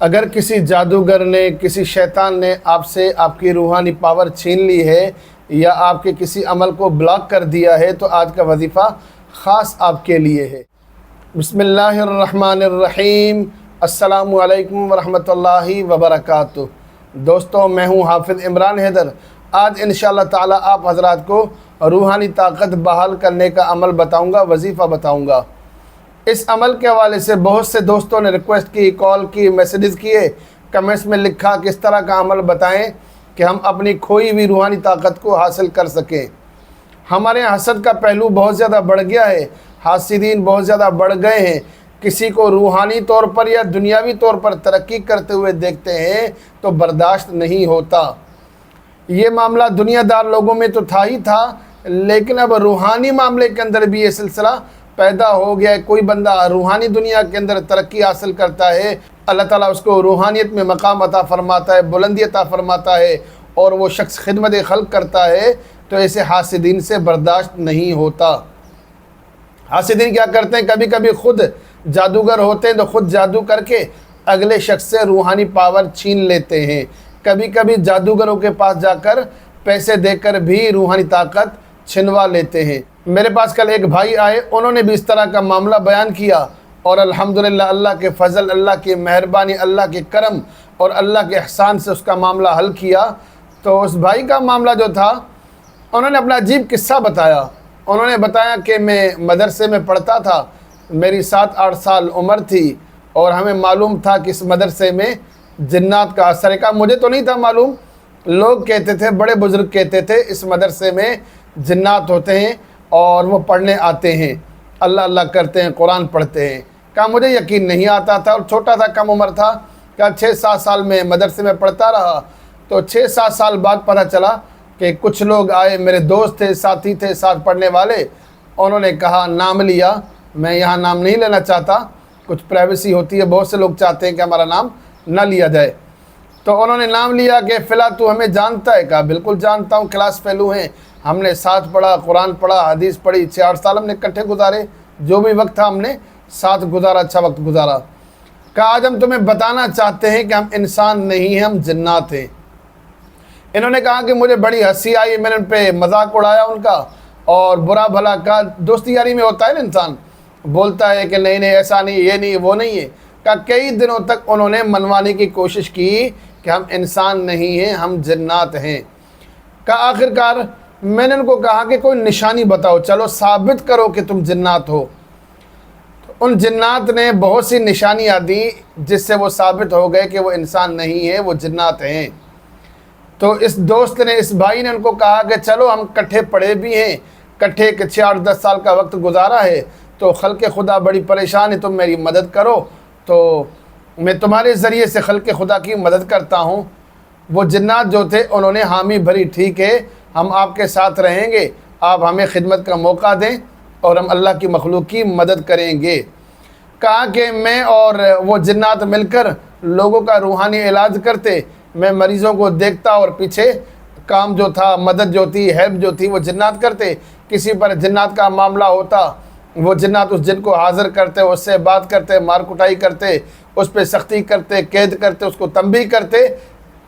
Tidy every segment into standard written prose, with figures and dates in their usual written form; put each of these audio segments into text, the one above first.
اگر کسی جادوگر نے، کسی شیطان نے آپ سے آپ کی روحانی پاور چھین لی ہے یا آپ کے کسی عمل کو بلاک کر دیا ہے تو آج کا وظیفہ خاص آپ کے لیے ہے۔ بسم اللہ الرحمن الرحیم۔ السلام علیکم ورحمۃ اللہ وبرکاتہ۔ دوستوں، میں ہوں حافظ عمران حیدر۔ آج انشاءاللہ تعالی آپ حضرات کو روحانی طاقت بحال کرنے کا عمل بتاؤں گا، وظیفہ بتاؤں گا۔ اس عمل کے حوالے سے بہت سے دوستوں نے ریکویسٹ کی، کال کی، میسیجز کیے، کمنٹس میں لکھا کہ اس طرح کا عمل بتائیں کہ ہم اپنی کھوئی ہوئی روحانی طاقت کو حاصل کر سکیں۔ ہمارے یہاں حسد کا پہلو بہت زیادہ بڑھ گیا ہے، حاسدین بہت زیادہ بڑھ گئے ہیں۔ کسی کو روحانی طور پر یا دنیاوی طور پر ترقی کرتے ہوئے دیکھتے ہیں تو برداشت نہیں ہوتا۔ یہ معاملہ دنیا دار لوگوں میں تو تھا ہی تھا، لیکن اب روحانی معاملے کے اندر بھی یہ سلسلہ پیدا ہو گیا ہے۔ کوئی بندہ روحانی دنیا کے اندر ترقی حاصل کرتا ہے، اللہ تعالیٰ اس کو روحانیت میں مقام عطا فرماتا ہے، بلندی عطا فرماتا ہے، اور وہ شخص خدمت خلق کرتا ہے تو ایسے حاسدین سے برداشت نہیں ہوتا۔ حاسدین کیا کرتے ہیں، کبھی کبھی خود جادوگر ہوتے ہیں تو خود جادو کر کے اگلے شخص سے روحانی پاور چھین لیتے ہیں۔ کبھی کبھی جادوگروں کے پاس جا کر پیسے دے کر بھی روحانی طاقت چھنوا لیتے ہیں۔ میرے پاس کل ایک بھائی آئے، انہوں نے بھی اس طرح کا معاملہ بیان کیا، اور الحمدللہ اللہ کے فضل، اللہ کی مہربانی، اللہ کے کرم اور اللہ کے احسان سے اس کا معاملہ حل کیا۔ تو اس بھائی کا معاملہ جو تھا، انہوں نے اپنا عجیب قصہ بتایا۔ انہوں نے بتایا کہ میں مدرسے میں پڑھتا تھا، میری 7-8 سال عمر تھی، اور ہمیں معلوم تھا کہ اس مدرسے میں جنات کا اثر ہے۔ کا مجھے تو نہیں تھا معلوم، لوگ کہتے تھے، بڑے بزرگ کہتے تھے اس مدرسے میں جنات ہوتے ہیں اور وہ پڑھنے آتے ہیں، اللہ اللہ کرتے ہیں، قرآن پڑھتے ہیں۔ کہا مجھے یقین نہیں آتا تھا، اور چھوٹا تھا، کم عمر تھا۔ کہا 6-7 سال میں مدرسے میں پڑھتا رہا، تو 6-7 سال بعد پتہ چلا کہ کچھ لوگ آئے، میرے دوست تھے، ساتھی تھے، ساتھ پڑھنے والے، انہوں نے کہا، نام لیا۔ میں یہاں نام نہیں لینا چاہتا، کچھ پرائیویسی ہوتی ہے، بہت سے لوگ چاہتے ہیں کہ ہمارا نام نہ لیا جائے۔ تو انہوں نے نام لیا کہ فلاں تو ہمیں جانتا ہے؟ کہا بالکل جانتا ہوں، کلاس فیلو ہیں، ہم نے ساتھ پڑھا، قرآن پڑھا، حدیث پڑھی، 6-8 سال ہم نے اکٹھے گزارے، جو بھی وقت تھا ہم نے ساتھ گزارا، اچھا وقت گزارا۔ کہا آج ہم تمہیں بتانا چاہتے ہیں کہ ہم انسان نہیں ہیں، ہم جنات ہیں۔ انہوں نے کہا کہ مجھے بڑی ہنسی آئی، میں نے ان پہ مذاق اڑایا ان کا، اور برا بھلا کہا۔ دوستی یاری میں ہوتا ہے نا، انسان بولتا ہے کہ نہیں نہیں ایسا نہیں، یہ نہیں، وہ نہیں ہے۔ کہا کئی دنوں تک انہوں نے منوانے کی کوشش کی کہ ہم انسان نہیں ہیں، ہم جنات ہیں۔ کہا آخرکار میں نے ان کو کہا کہ کوئی نشانی بتاؤ، چلو ثابت کرو کہ تم جنات ہو۔ تو ان جنات نے بہت سی نشانیاں دی جس سے وہ ثابت ہو گئے کہ وہ انسان نہیں ہے، وہ جنات ہیں۔ تو اس دوست نے، اس بھائی نے ان کو کہا کہ چلو ہم کٹھے پڑھے بھی ہیں، کٹھے 6-8-10 سال کا وقت گزارا ہے، تو خلق خدا بڑی پریشان ہے، تم میری مدد کرو، تو میں تمہارے ذریعے سے خلق خدا کی مدد کرتا ہوں۔ وہ جنات جو تھے انہوں نے حامی بھری، ٹھیک ہے ہم آپ کے ساتھ رہیں گے، آپ ہمیں خدمت کا موقع دیں اور ہم اللہ کی مخلوق کی مدد کریں گے۔ کہا کہ میں اور وہ جنات مل کر لوگوں کا روحانی علاج کرتے، میں مریضوں کو دیکھتا، اور پیچھے کام جو تھا، مدد جو تھی، ہیلپ جو تھی، وہ جنات کرتے۔ کسی پر جنات کا معاملہ ہوتا، وہ جنات اس جن کو حاضر کرتے، اس سے بات کرتے، مار کٹائی کرتے، اس پہ سختی کرتے، قید کرتے، اس کو تنبیہ کرتے۔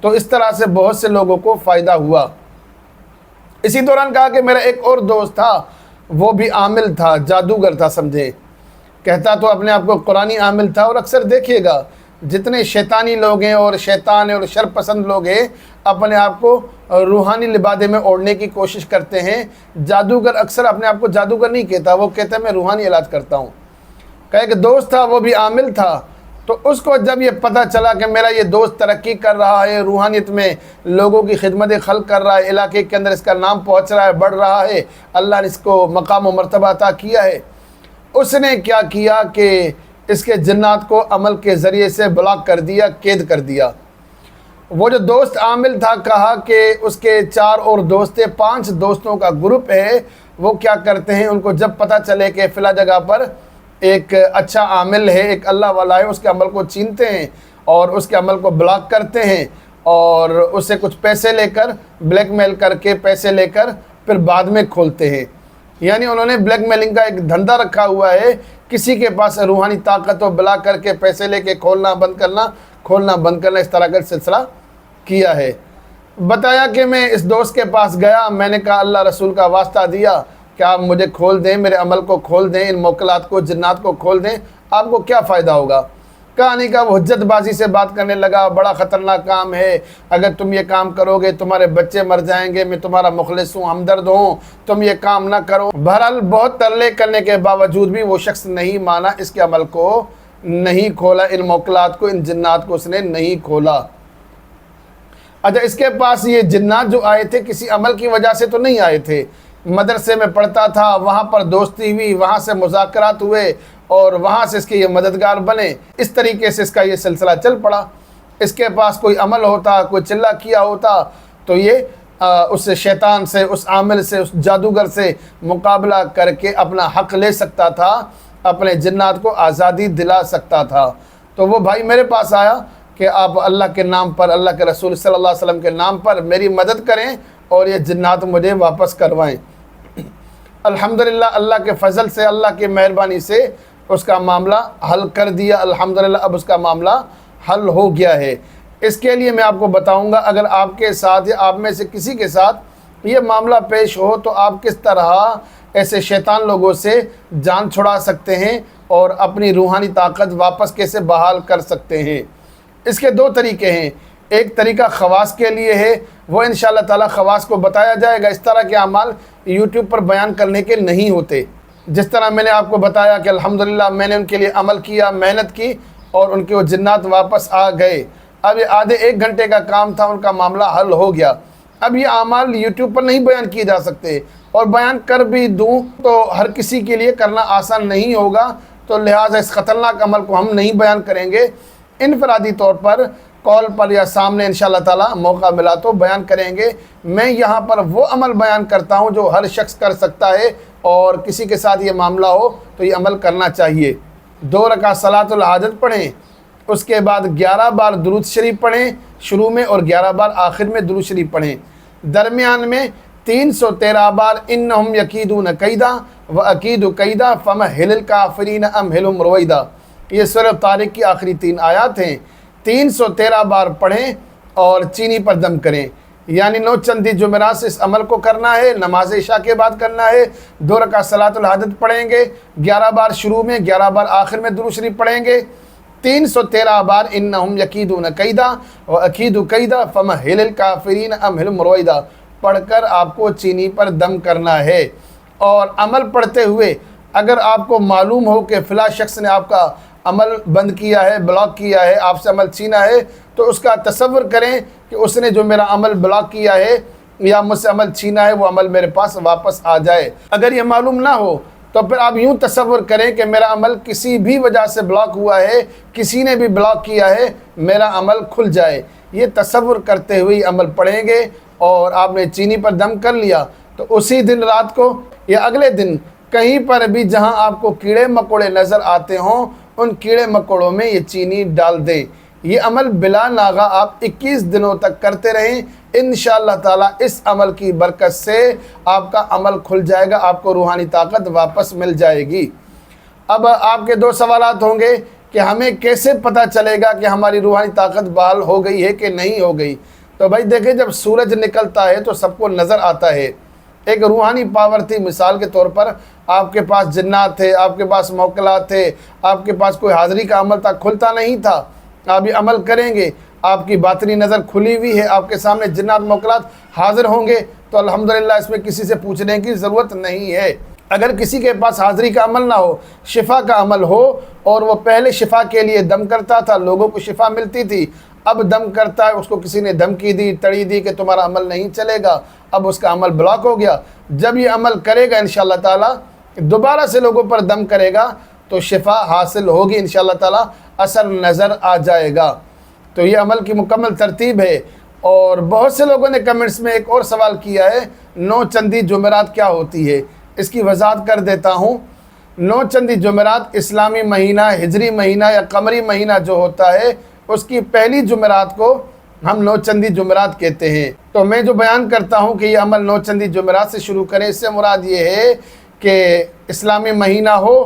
تو اس طرح سے بہت سے لوگوں کو فائدہ ہوا۔ اسی دوران کہا کہ میرا ایک اور دوست تھا، وہ بھی عامل تھا، جادوگر تھا سمجھے، کہتا تو اپنے آپ کو قرآنی عامل تھا۔ اور اکثر دیکھیے گا جتنے شیطانی لوگ ہیں اور شیطان اور شر پسند لوگ ہیں، اپنے آپ کو روحانی لبادے میں اوڑھنے کی کوشش کرتے ہیں۔ جادوگر اکثر اپنے آپ کو جادوگر نہیں کہتا، وہ کہتا ہے میں روحانی علاج کرتا ہوں۔ کہ ایک دوست تھا، وہ بھی عامل تھا، تو اس کو جب یہ پتہ چلا کہ میرا یہ دوست ترقی کر رہا ہے، روحانیت میں لوگوں کی خدمت خلق کر رہا ہے، علاقے کے اندر اس کا نام پہنچ رہا ہے، بڑھ رہا ہے، اللہ نے اس کو مقام و مرتبہ عطا کیا ہے، اس نے کیا کیا کہ اس کے جنات کو عمل کے ذریعے سے بلاک کر دیا، قید کر دیا۔ وہ جو دوست عامل تھا، کہا کہ اس کے 4 اور دوست تھے، 5 دوستوں کا گروپ ہے۔ وہ کیا کرتے ہیں، ان کو جب پتہ چلے کہ فلاں جگہ پر ایک اچھا عامل ہے، ایک اللہ والا ہے، اس کے عمل کو چھینتے ہیں اور اس کے عمل کو بلاک کرتے ہیں، اور اس سے کچھ پیسے لے کر، بلیک میل کر کے پیسے لے کر پھر بعد میں کھولتے ہیں۔ یعنی انہوں نے بلیک میلنگ کا ایک دھندا رکھا ہوا ہے، کسی کے پاس روحانی طاقت و بلا کر کے پیسے لے کے کھولنا بند کرنا، کھولنا بند کرنا، اس طرح کا سلسلہ کیا ہے۔ بتایا کہ میں اس دوست کے پاس گیا، میں نے کہا اللہ رسول کا واسطہ دیا کہ آپ مجھے کھول دیں، میرے عمل کو کھول دیں، ان موکلات کو، جنات کو کھول دیں، آپ کو کیا فائدہ ہوگا؟ کہانی کا وہ حجت بازی سے بات کرنے لگا، بڑا خطرناک کام ہے، اگر تم یہ کام کرو گے تمہارے بچے مر جائیں گے، میں تمہارا مخلص ہوں، ہمدرد ہوں، تم یہ کام نہ کرو۔ بہرحال بہت ترلے کرنے کے باوجود بھی وہ شخص نہیں مانا، اس کے عمل کو نہیں کھولا، ان موکلات کو، ان جنات کو اس نے نہیں کھولا۔ اچھا، اس کے پاس یہ جنات جو آئے تھے کسی عمل کی وجہ سے تو نہیں آئے تھے، مدرسے میں پڑھتا تھا، وہاں پر دوستی ہوئی، وہاں سے مذاکرات ہوئے اور وہااں سے اس کے یہ مددگار بنے، اس طریقے سے اس کا یہ سلسلہ چل پڑا۔ اس کے پاس کوئی عمل ہوتا، کوئی چلہ کیا ہوتا تو یہ اس شیطان سے، اس عامل سے، اس جادوگر سے مقابلہ کر کے اپنا حق لے سکتا تھا، اپنے جنات کو آزادی دلا سکتا تھا۔ تو وہ بھائی میرے پاس آیا کہ آپ اللہ کے نام پر، اللہ کے رسول صلی اللہ علیہ وسلم کے نام پر میری مدد کریں اور یہ جنات مجھے واپس کروائیں۔ الحمدللہ اللہ کے فضل سے، اللہ کی مہربانی سے اس کا معاملہ حل کر دیا۔ الحمدللہ اب اس کا معاملہ حل ہو گیا ہے۔ اس کے لیے میں آپ کو بتاؤں گا، اگر آپ کے ساتھ یا آپ میں سے کسی کے ساتھ یہ معاملہ پیش ہو تو آپ کس طرح ایسے شیطان لوگوں سے جان چھڑا سکتے ہیں اور اپنی روحانی طاقت واپس کیسے بحال کر سکتے ہیں۔ اس کے دو طریقے ہیں۔ ایک طریقہ خواص کے لیے ہے، وہ انشاءاللہ تعالی خواص کو بتایا جائے گا۔ اس طرح کے اعمال یوٹیوب پر بیان کرنے کے نہیں ہوتے۔ جس طرح میں نے آپ کو بتایا کہ الحمدللہ میں نے ان کے لیے عمل کیا، محنت کی اور ان کے وہ جنات واپس آ گئے۔ اب یہ آدھے 1 گھنٹے کا کام تھا، ان کا معاملہ حل ہو گیا۔ اب یہ اعمال یوٹیوب پر نہیں بیان کیے جا سکتے، اور بیان کر بھی دوں تو ہر کسی کے لیے کرنا آسان نہیں ہوگا، تو لہٰذا اس خطرناک عمل کو ہم نہیں بیان کریں گے۔ انفرادی طور پر کال پر یا سامنے انشاءاللہ تعالی موقع ملا تو بیان کریں گے۔ میں یہاں پر وہ عمل بیان کرتا ہوں جو ہر شخص کر سکتا ہے، اور کسی کے ساتھ یہ معاملہ ہو تو یہ عمل کرنا چاہیے۔ 2 رکعت صلاۃ الحاجت پڑھیں، اس کے بعد 11 بار درود شریف پڑھیں شروع میں، اور 11 بار آخر میں درود شریف پڑھیں۔ درمیان میں 313 بار انہم یکیدون کیدا واکید کیدا فمہل الکافرین امہلہم رویدا، یہ سورہ طارق کی آخری 3 آیات ہیں۔ 313 بار پڑھیں اور چینی پر دم کریں، یعنی 9 چندی جمعرات سے اس عمل کو کرنا ہے، نماز عشاء کے بعد کرنا ہے۔ 2 رکعت صلاۃ الحاجت پڑھیں گے، 11 بار شروع میں، 11 بار آخر میں درود شریف پڑھیں گے۔ 313 بار انہم یکیدون کیدا واکید کیدا فمہل الکافرین امہلہم رویدا پڑھ کر آپ کو چینی پر دم کرنا ہے۔ اور عمل پڑھتے ہوئے اگر آپ کو معلوم ہو کہ فلاں شخص نے آپ کا عمل بند کیا ہے، بلاک کیا ہے، آپ سے عمل چھینا ہے، تو اس کا تصور کریں کہ اس نے جو میرا عمل بلاک کیا ہے یا مجھ سے عمل چھینا ہے، وہ عمل میرے پاس واپس آ جائے۔ اگر یہ معلوم نہ ہو تو پھر آپ یوں تصور کریں کہ میرا عمل کسی بھی وجہ سے بلاک ہوا ہے، کسی نے بھی بلاک کیا ہے، میرا عمل کھل جائے۔ یہ تصور کرتے ہوئے عمل پڑھیں گے، اور آپ نے چینی پر دم کر لیا تو اسی دن رات کو یا اگلے دن کہیں پر بھی جہاں آپ کو کیڑے مکوڑے نظر آتے ہوں، ان کیڑے مکوڑوں میں یہ چینی ڈال دیں۔ یہ عمل بلا ناغہ آپ 21 دنوں تک کرتے رہیں، انشاءاللہ تعالی اس عمل کی برکت سے آپ کا عمل کھل جائے گا، آپ کو روحانی طاقت واپس مل جائے گی۔ اب آپ کے 2 سوالات ہوں گے کہ ہمیں کیسے پتہ چلے گا کہ ہماری روحانی طاقت بحال ہو گئی ہے کہ نہیں ہو گئی؟ تو بھائی دیکھیں، جب سورج نکلتا ہے تو سب کو نظر آتا ہے۔ ایک روحانی پاور تھی، مثال کے طور پر آپ کے پاس جنات تھے، آپ کے پاس موکلات تھے، آپ کے پاس کوئی حاضری کا عمل تھا، کھلتا نہیں تھا۔ آپ یہ عمل کریں گے، آپ کی باطنی نظر کھلی ہوئی ہے، آپ کے سامنے جنات موکلات حاضر ہوں گے، تو الحمدللہ اس میں کسی سے پوچھنے کی ضرورت نہیں ہے۔ اگر کسی کے پاس حاضری کا عمل نہ ہو، شفا کا عمل ہو، اور وہ پہلے شفا کے لیے دم کرتا تھا، لوگوں کو شفا ملتی تھی، اب دم کرتا ہے، اس کو کسی نے دھمکی دی، تڑی دی کہ تمہارا عمل نہیں چلے گا، اب اس کا عمل بلاک ہو گیا۔ جب یہ عمل کرے گا انشاءاللہ تعالی، دوبارہ سے لوگوں پر دم کرے گا تو شفا حاصل ہوگی انشاءاللہ تعالی، اثر نظر آ جائے گا۔ تو یہ عمل کی مکمل ترتیب ہے۔ اور بہت سے لوگوں نے کمنٹس میں ایک اور سوال کیا ہے، 9 چندی جمعرات کیا ہوتی ہے؟ اس کی وضاحت کر دیتا ہوں۔ 9 چندی جمعرات اسلامی مہینہ، ہجری مہینہ یا قمری مہینہ جو ہوتا ہے، اس کی پہلی جمعرات کو ہم 9 چندی جمعرات کہتے ہیں۔ تو میں جو بیان کرتا ہوں کہ یہ عمل 9 چندی جمعرات سے شروع کریں، اس سے مراد یہ ہے کہ اسلامی مہینہ ہو،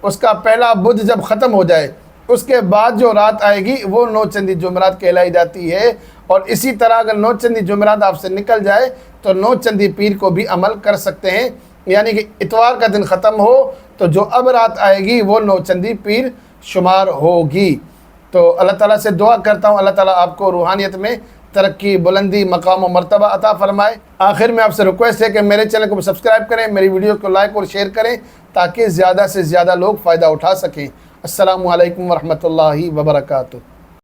اس کا پہلا بدھ جب ختم ہو جائے، اس کے بعد جو رات آئے گی وہ نوچندی جمعرات کہلائی جاتی ہے۔ اور اسی طرح اگر نوچندی جمعرات آپ سے نکل جائے تو نوچندی پیر کو بھی عمل کر سکتے ہیں، یعنی کہ اتوار کا دن ختم ہو تو جو اب رات آئے گی وہ نوچندی پیر شمار ہوگی۔ تو اللہ تعالیٰ سے دعا کرتا ہوں اللہ تعالیٰ آپ کو روحانیت میں ترقی، بلندی، مقام و مرتبہ عطا فرمائے۔ آخر میں آپ سے ریکویسٹ ہے کہ میرے چینل کو سبسکرائب کریں، میری ویڈیو کو لائک اور شیئر کریں تاکہ زیادہ سے زیادہ لوگ فائدہ اٹھا سکیں۔ السلام علیکم ورحمۃ اللہ وبرکاتہ۔